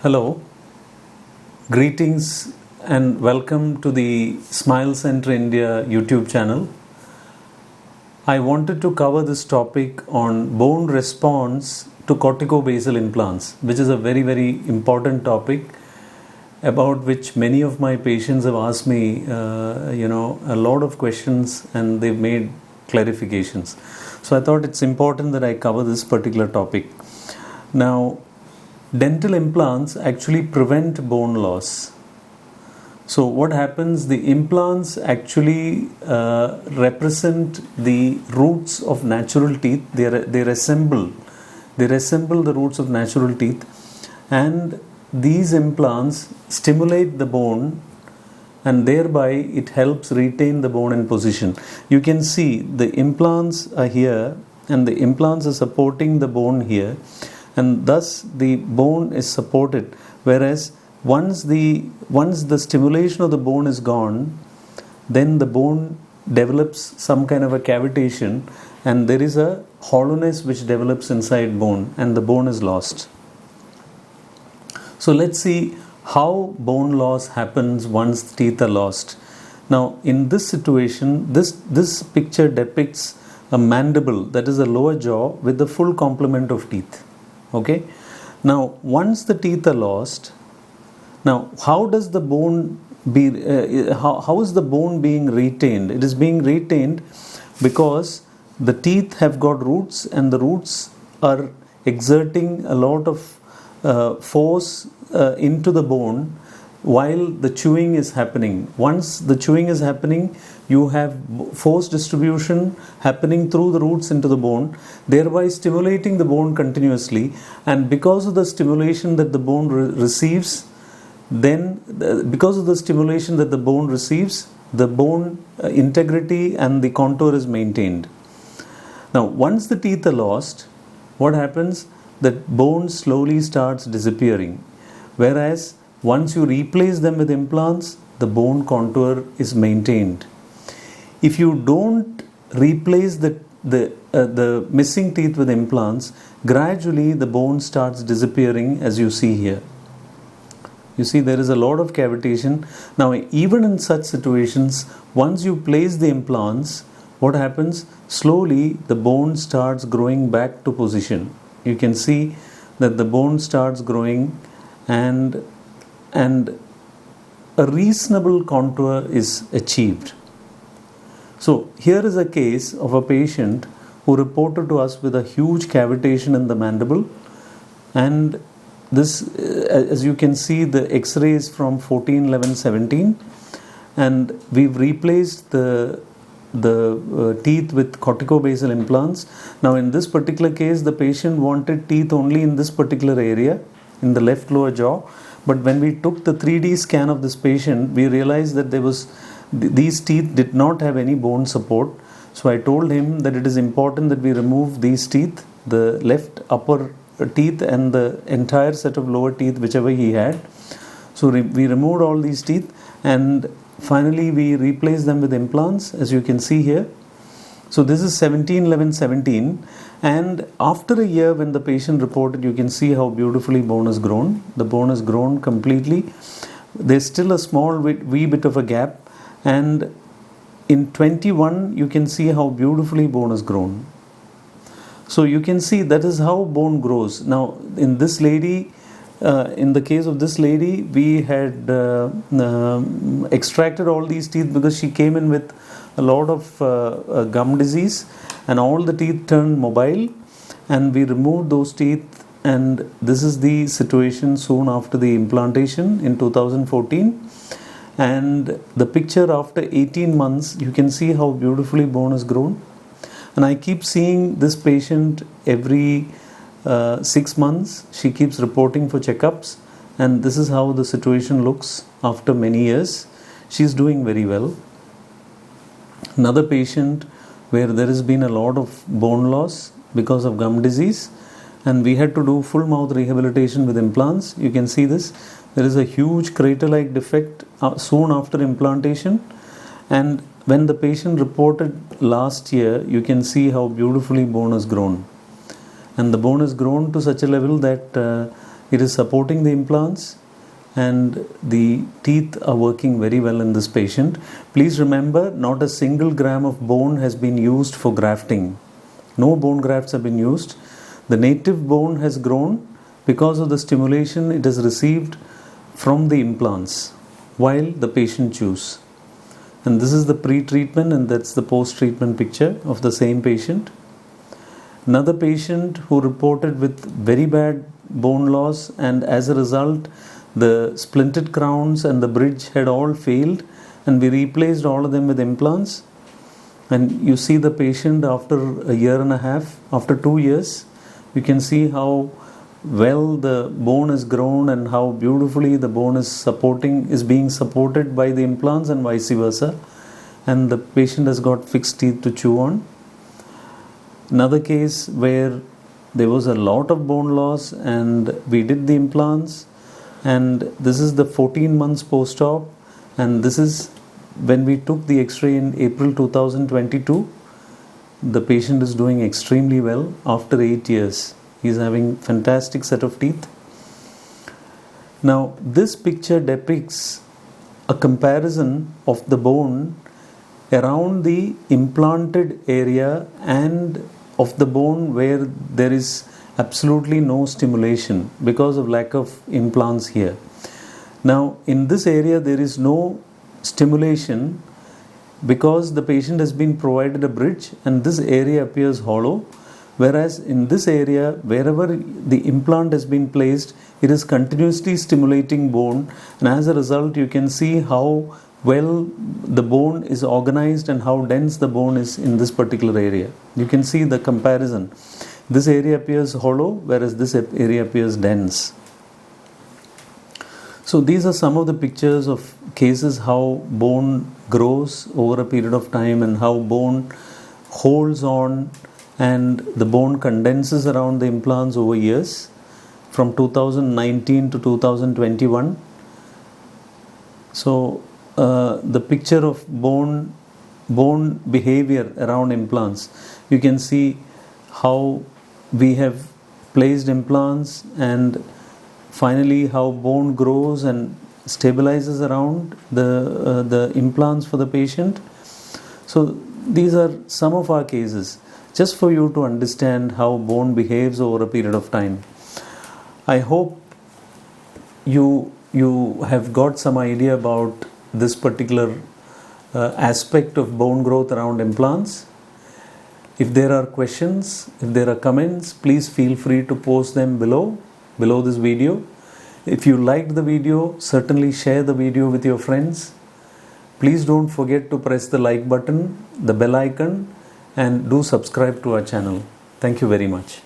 Hello, greetings and welcome to the Smile Center India YouTube channel. I wanted to cover this topic on bone response to cortico-basal implants, which is a very important topic about which many of my patients have asked me a lot of questions and they've made clarifications. So I thought it's important that I cover this particular topic. Now, dental implants actually prevent bone loss. So what happens, the implants actually represent the roots of natural teeth. They resemble the roots of natural teeth, and these implants stimulate the bone, and thereby it helps retain the bone in position. You can see the implants are here and the implants are supporting the bone here, and thus the bone is supported, whereas once the stimulation of the bone is gone, then the bone develops some kind of a cavitation and there is a hollowness which develops inside bone and the bone is lost. So let's see how bone loss happens once the teeth are lost. Now in this situation, this picture depicts a mandible, that is a lower jaw with the full complement of teeth. Okay, now once the teeth are lost, now how does the bone be how is the bone being retained? It is being retained because the teeth have got roots, and the roots are exerting a lot of force into the bone while the chewing is happening. Once the chewing is happening, you have force distribution happening through the roots into the bone, thereby stimulating the bone continuously. And because of the stimulation that the bone receives, the bone integrity and the contour is maintained. Now, once the teeth are lost, what happens? That bone slowly starts disappearing. Whereas once you replace them with implants, the bone contour is maintained. If you don't replace the missing teeth with implants, gradually the bone starts disappearing, as you see here. You see there is a lot of cavitation. Now even in such situations, once you place the implants, what happens? Slowly the bone starts growing back to position. You can see that the bone starts growing and a reasonable contour is achieved. So here is a case of a patient who reported to us with a huge cavitation in the mandible, and this, as you can see, the x-rays from 14, 11, 17, and we've replaced the teeth with cortico-basal implants. Now in this particular case, the patient wanted teeth only in this particular area, in the left lower jaw. But when we took the 3D scan of this patient, we realized that these teeth did not have any bone support. So I told him that it is important that we remove these teeth, the left upper teeth and the entire set of lower teeth, whichever he had. So we removed all these teeth, and finally we replaced them with implants, as you can see here. So this is 17, 11, 17, and after a year when the patient reported, you can see how beautifully bone has grown. The bone has grown completely. There's still a small wee bit of a gap, and in 21 you can see how beautifully bone has grown. So you can see that is how bone grows. Now in this lady, in the case of this lady, we had extracted all these teeth because she came in with a lot of gum disease and all the teeth turned mobile, and we removed those teeth, and this is the situation soon after the implantation in 2014. And the picture after 18 months, you can see how beautifully bone has grown. And I keep seeing this patient every 6 months. She keeps reporting for checkups, and this is how the situation looks after many years. She's doing very well. Another patient where there has been a lot of bone loss because of gum disease, and we had to do full mouth rehabilitation with implants. You can see this. There is a huge crater-like defect soon after implantation, and when the patient reported last year, you can see how beautifully bone has grown. And the bone has grown to such a level that It is supporting the implants and the teeth are working very well in this patient. Please remember, not a single gram of bone has been used for grafting. No bone grafts have been used. The native bone has grown because of the stimulation it has received from the implants while the patient chews. And this is the pre-treatment and that's the post-treatment picture of the same patient. Another patient who reported with very bad bone loss, and as a result the splinted crowns and the bridge had all failed, and we replaced all of them with implants. And you see the patient after a year and a half, after 2 years, you can see how well the bone has grown and how beautifully the bone is being supported by the implants and vice versa, and the patient has got fixed teeth to chew on. Another case where there was a lot of bone loss and we did the implants, and this is the 14 months post-op, and this is when we took the x-ray in April 2022. The patient is doing extremely well after 8 years. He is having fantastic set of teeth. Now this picture depicts a comparison of the bone around the implanted area and of the bone where there is absolutely no stimulation because of lack of implants here. Now in this area there is no stimulation because the patient has been provided a bridge and this area appears hollow, whereas in this area wherever the implant has been placed, it is continuously stimulating bone, and as a result you can see how well the bone is organized and how dense the bone is in this particular area. You can see the comparison. This area appears hollow whereas this area appears dense. So these are some of the pictures of cases how bone grows over a period of time and how bone holds on and the bone condenses around the implants over years from 2019 to 2021. So the picture of bone behavior around implants, you can see how we have placed implants and finally how bone grows and stabilizes around the implants for the patient. So these are some of our cases just for you to understand how bone behaves over a period of time. I hope you have got some idea about this particular aspect of bone growth around implants. If there are questions, if there are comments, please feel free to post them below this video. If you liked the video, certainly share the video with your friends. Please don't forget to press the like button, the bell icon, and do subscribe to our channel. Thank you very much.